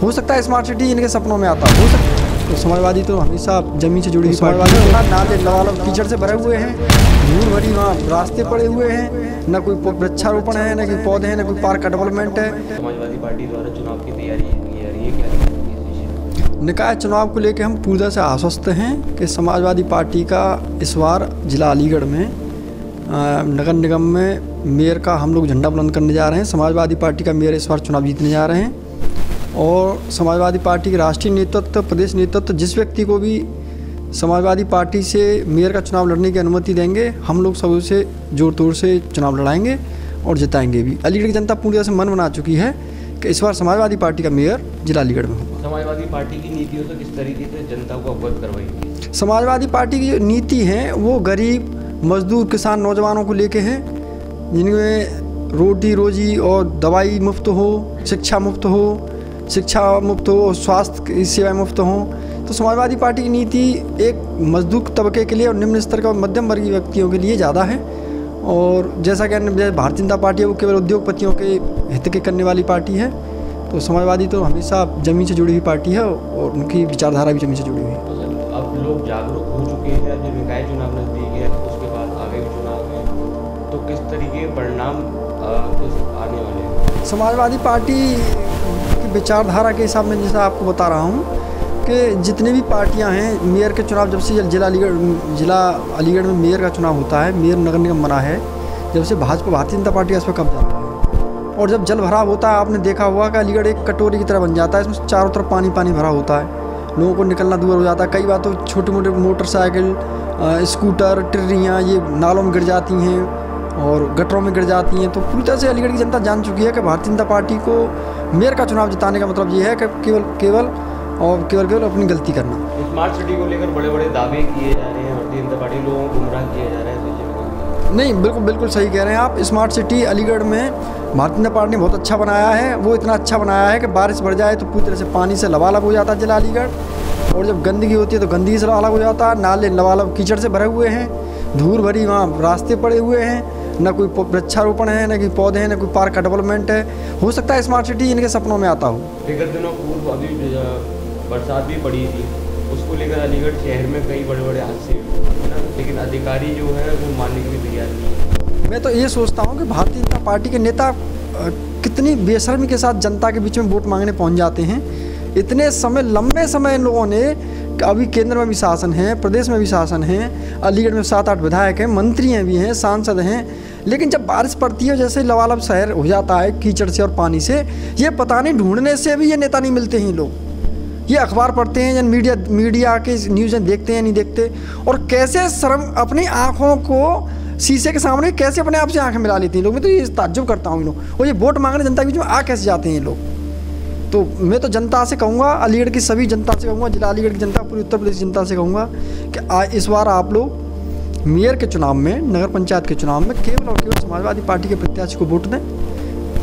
हो सकता है स्मार्ट सिटी इनके सपनों में आता हो सकता है। तो समाजवादी तो हमेशा जमीन से जुड़ी हुई समाजवादी नाले लवालब कीचड़ से भरे हुए हैं, धूल भरी वहाँ रास्ते पड़े हुए हैं, न कोई वृक्षारोपण है, न कोई पौधे हैं, न कोई पार्क का डेवलपमेंट है। समाजवादी पार्टी द्वारा चुनाव की तैयारी की जा रही है, क्या निकाय चुनाव को लेकर हम पूरी तरह से आश्वस्त हैं कि समाजवादी पार्टी का इस बार जिला अलीगढ़ में नगर निगम में मेयर का हम लोग झंडा बुलंद करने जा रहे हैं। समाजवादी पार्टी का मेयर इस बार चुनाव जीतने जा रहे हैं और समाजवादी पार्टी के राष्ट्रीय नेतृत्व, प्रदेश नेतृत्व जिस व्यक्ति को भी समाजवादी पार्टी से मेयर का चुनाव लड़ने की अनुमति देंगे, हम लोग सब उसे जोर तोड़ से चुनाव लड़ाएंगे और जिताएंगे भी। अलीगढ़ की जनता पूरी तरह से मन बना चुकी है कि इस बार समाजवादी पार्टी का मेयर जिला अलीगढ़ में होगा। समाजवादी पार्टी की नीतियों से किस तरीके से जनता को अवगत करवाएगी? समाजवादी पार्टी की जो नीति है वो गरीब, मजदूर, किसान, नौजवानों को लेके हैं, जिनमें रोटी रोजी और दवाई मुफ्त हो, शिक्षा मुफ्त हो, स्वास्थ्य की सेवाएं मुफ्त हों। तो समाजवादी पार्टी की नीति एक मजदूर तबके के लिए और निम्न स्तर का मध्यम वर्गीय व्यक्तियों के लिए ज़्यादा है। और जैसा कि भारतीय जनता पार्टी है वो केवल उद्योगपतियों के हित के करने वाली पार्टी है। तो समाजवादी तो हमेशा जमीन से जुड़ी हुई पार्टी है और उनकी विचारधारा भी जमीन से जुड़ी हुई है। तो अब लोग जागरूक हो चुके हैं, जब निकाय चुनाव नजदीक है उसके बाद आगे भी चुनाव है, तो किस तरीके के परिणाम आने वाले हैं? समाजवादी पार्टी की विचारधारा के हिसाब में जैसा आपको बता रहा हूँ कि जितने भी पार्टियां हैं, मेयर के चुनाव जब से जिला अलीगढ़ में मेयर का चुनाव होता है, मेयर नगर निगम बना है, जब से भाजपा भारतीय जनता पार्टी इस पर कब्जा है। और जब जल भराव होता है, आपने देखा होगा कि अलीगढ़ एक कटोरी की तरह बन जाता है, इसमें चारों तरफ पानी पानी भरा होता है, लोगों को निकलना दूर हो जाता है। कई बार तो छोटे मोटे मोटरसाइकिल, स्कूटर, टिर्रियाँ ये नालों में गिर जाती हैं और गटरों में गिर जाती हैं। तो पूरी तरह से अलीगढ़ की जनता जान चुकी है कि भारतीय जनता पार्टी को मेयर का चुनाव जिताने का मतलब ये है कि केवल अपनी गलती करना। स्मार्ट सिटी को लेकर बड़े बड़े दावे किए जा रहे हैं, भारतीय जनता पार्टी लोगों को गुमराह किया जा रहा है। नहीं, बिल्कुल सही कह रहे हैं आप। स्मार्ट सिटी अलीगढ़ में भारतीय जनता पार्टी ने बहुत अच्छा बनाया है। वो इतना अच्छा बनाया है कि बारिश बढ़ जाए तो पूरी तरह से पानी से लबालब हो जाता है जिला अलीगढ़, और जब गंदगी होती है तो गंदगी से लबालब हो जाता है। नाले लबालब कीचड़ से भरे हुए हैं, धूल भरी वहाँ रास्ते पड़े हुए हैं, न कोई वृक्षारोपण है, न कोई पौधे हैं, न कोई पार्क का डेवलपमेंट है। हो सकता है स्मार्ट सिटी इनके सपनों में आता हो। विगत दिनों पूर्व अभी बरसात भी पड़ी थी, उसको लेकर अलीगढ़ शहर में कई बड़े बड़े हादसे हुए ना, लेकिन अधिकारी जो है वो मानने के लिए तैयार नहीं है। मैं तो ये सोचता हूँ कि भारतीय जनता पार्टी के नेता कितनी बेशर्मी के साथ जनता के बीच में वोट मांगने पहुँच जाते हैं। इतने लंबे समय इन लोगों ने, अभी केंद्र में भी शासन है, प्रदेश में भी शासन है, अलीगढ़ में 7-8 विधायक हैं, मंत्री हैं भी हैं, सांसद हैं, लेकिन जब बारिश पड़ती है जैसे लबालब शहर हो जाता है कीचड़ से और पानी से, ये पता नहीं ढूंढने से भी ये नेता नहीं मिलते हैं लोग। ये अखबार पढ़ते हैं या मीडिया के न्यूज़ देखते हैं, नहीं देखते, और कैसे शर्म अपनी आँखों को शीशे के सामने कैसे अपने आप से आँखें मिला लेते हैं लोग। मैं तो ये ताज्जुब करता हूँ इन लोग, और ये वोट मांगने जनता के बीच में आ कैसे जाते हैं ये लोग। तो मैं तो जनता से कहूँगा, अलीगढ़ की सभी जनता से कहूँगा, जिला अलीगढ़ की जनता, पूरी उत्तर प्रदेश की जनता से कहूँगा कि इस बार आप लोग मेयर के चुनाव में, नगर पंचायत के चुनाव में केवल और केवल समाजवादी पार्टी के प्रत्याशी को वोट दें।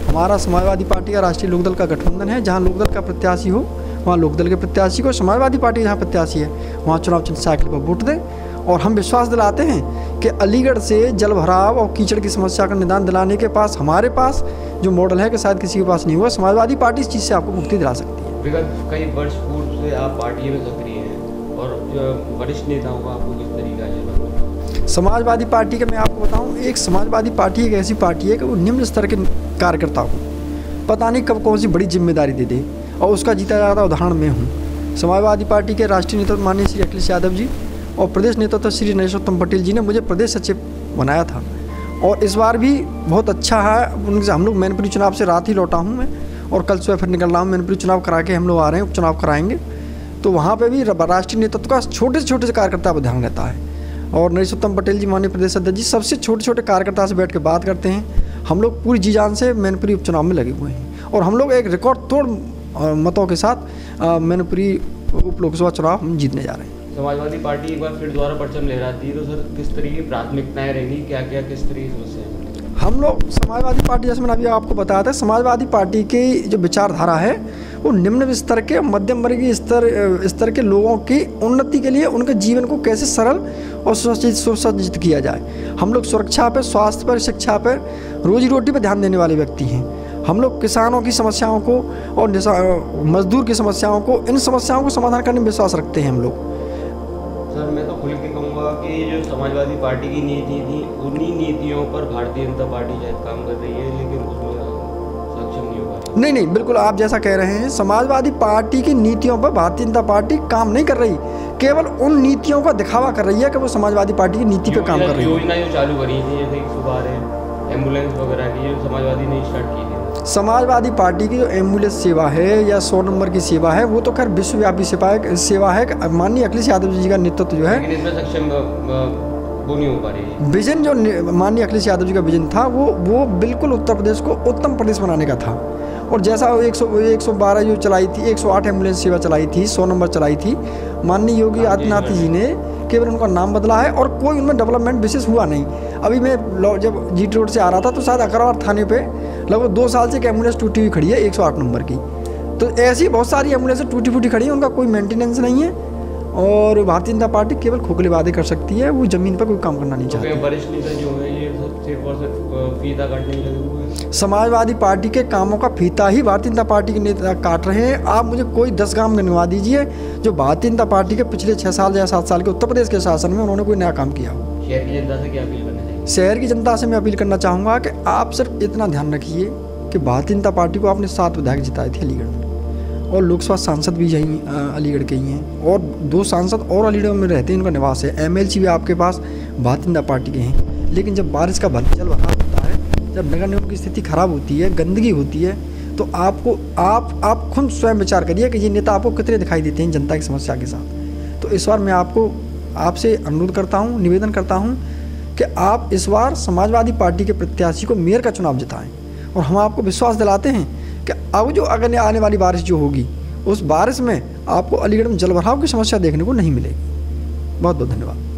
हमारा समाजवादी पार्टी का राष्ट्रीय लोकदल का गठबंधन है, जहाँ लोकदल का प्रत्याशी हो वहाँ लोकदल के प्रत्याशी को, समाजवादी पार्टी जहाँ प्रत्याशी है वहाँ चुनाव चिन्ह साइकिल पर वोट दें। और हम विश्वास दिलाते हैं कि अलीगढ़ से जल भराव और कीचड़ की समस्या का निदान दिलाने के पास, हमारे पास जो मॉडल है कि शायद किसी के पास नहीं हुआ, समाजवादी पार्टी इस चीज़ से आपको मुक्ति दिला सकती है। विगत कई वर्ष पूर्व से आप पार्टी में सक्रिय हैं और वरिष्ठ नेताओं का आपको किस तरीका है? समाजवादी पार्टी का मैं आपको बताऊँ, एक समाजवादी पार्टी एक ऐसी पार्टी है कि वो निम्न स्तर के कार्यकर्ता को पता नहीं कब कौन सी बड़ी जिम्मेदारी दे दे, और उसका जीता जाता उदाहरण मैं हूँ। समाजवादी पार्टी के राष्ट्रीय नेतृत्व माननीय श्री अखिलेश यादव जी और प्रदेश नेतृत्व श्री नरेशोत्तम पटेल जी ने मुझे प्रदेश सचिव बनाया था, और इस बार भी बहुत अच्छा है उनसे। हम लोग मैनपुरी चुनाव से रात ही लौटा हूँ मैं, और कल सुबह फिर निकल रहा हूँ। मैनपुरी चुनाव करा के हम लोग आ रहे हैं, उपचुनाव कराएंगे। तो वहाँ पे भी राष्ट्रीय नेतृत्व का छोटे से कार्यकर्ता पर ध्यान रहता है, और नरेशोत्तम पटेल जी माननीय प्रदेश अध्यक्ष जी सबसे छोटे कार्यकर्ता से बैठ के बात करते हैं। हम लोग पूरी जी जान से मैनपुरी उपचुनाव में लगे हुए हैं, और हम लोग एक रिकॉर्ड तोड़ मतों के साथ मैनपुरी उप लोकसभा चुनाव हम जीतने जा रहे हैं। समाजवादी पार्टी एक बार फिर दोबारा परचम लहराती है तो सर किस तरह की प्राथमिकताएं रहेंगी, क्या किस तरह की समस्याएं? हम लोग समाजवादी पार्टी, जैसे मैंने अभी आपको बताया था, समाजवादी पार्टी की जो विचारधारा है वो निम्न स्तर के, मध्यम वर्गीय स्तर के लोगों की उन्नति के लिए उनके जीवन को कैसे सरल और सुसज्जित किया जाए। हम लोग सुरक्षा पर, स्वास्थ्य पर, शिक्षा पर, रोजी रोटी पर ध्यान देने वाले व्यक्ति हैं। हम लोग किसानों की समस्याओं को और मजदूर की समस्याओं को, इन समस्याओं को समाधान करने में विश्वास रखते हैं हम लोग। सर मैं तो खुल के कहूँगा कि जो समाजवादी पार्टी की नीति थी, उन्हीं नीतियों पर भारतीय जनता पार्टी शायद काम कर रही है, लेकिन उसमें सक्षम नहीं हो पा रही। नहीं, बिल्कुल आप जैसा कह रहे हैं, समाजवादी पार्टी की नीतियों पर भारतीय जनता पार्टी काम नहीं कर रही, केवल उन नीतियों का दिखावा कर रही है कि वो समाजवादी पार्टी की नीति पे काम कर रही है। योजना जो चालू करी थी जैसे 112 एम्बुलेंस वगैरह की, जो समाजवादी ने स्टार्ट की थी। समाजवादी पार्टी की जो एम्बुलेंस सेवा है या 100 नंबर की सेवा है, वो तो खैर विश्वव्यापी सेवा है। माननीय अखिलेश यादव जी का नेतृत्व जो है, लेकिन इसमें सक्षम वो नहीं हो पा रही है। विजन जो माननीय अखिलेश यादव जी का विजन था, वो बिल्कुल उत्तर प्रदेश को उत्तम प्रदेश बनाने का था। और जैसा 112 जो चलाई थी, 108 एम्बुलेंस सेवा चलाई थी, 100 नंबर चलाई थी, माननीय योगी आदित्यनाथ जी ने केवल उनका नाम बदला है और कोई उनमें डेवलपमेंट विशेष हुआ नहीं। अभी मैं जब GT रोड से आ रहा था तो शायद अकरार थाने पे लगभग 2 साल से एक एम्बुलेंस टूटी हुई खड़ी है 108 नंबर की। तो ऐसी बहुत सारी एम्बुलेंस टूटी फूटी खड़ी है, उनका कोई मेंटेनेंस नहीं है। और भारतीय जनता पार्टी केवल खोखले वादे कर सकती है, वो जमीन पर कोई काम करना नहीं चाहती। वरिष्ठ नेता जो है ये सिर्फ और सिर्फ फीता काटने में लगे हुए हैं। समाजवादी पार्टी के कामों का फीता ही भारतीय जनता पार्टी के नेता काट रहे हैं। आप मुझे कोई 10 काम गिनवा दीजिए जो भारतीय जनता पार्टी के पिछले 6 साल या 7 साल के उत्तर प्रदेश के शासन में उन्होंने कोई नया काम किया हो। शहर की जनता से क्या अपील करना चाहिए? शहर की जनता से मैं अपील करना चाहूँगा कि आप सिर्फ इतना ध्यान रखिए कि भारतीय जनता पार्टी को आपने 7 विधायक जिताए थे अलीगढ़ में, और लोकसभा सांसद भी यहीं अलीगढ़ के ही हैं, और 2 सांसद और अलीगढ़ में रहते हैं, इनका निवास है। MLC भी आपके पास भारतीय जनता पार्टी के हैं। लेकिन जब बारिश का जल भराव होता है, जब नगर निगम की स्थिति खराब होती है, गंदगी होती है, तो आपको आप खुद स्वयं विचार करिए कि ये नेता आपको कितने दिखाई देते हैं जनता की समस्या के साथ। तो इस बार मैं आपसे अनुरोध करता हूँ, निवेदन करता हूँ कि आप इस बार समाजवादी पार्टी के प्रत्याशी को मेयर का चुनाव जिताएं, और हम आपको विश्वास दिलाते हैं कि अब जो अगर आने वाली बारिश जो होगी, उस बारिश में आपको अलीगढ़ में जल भराव की समस्या देखने को नहीं मिलेगी। बहुत बहुत धन्यवाद।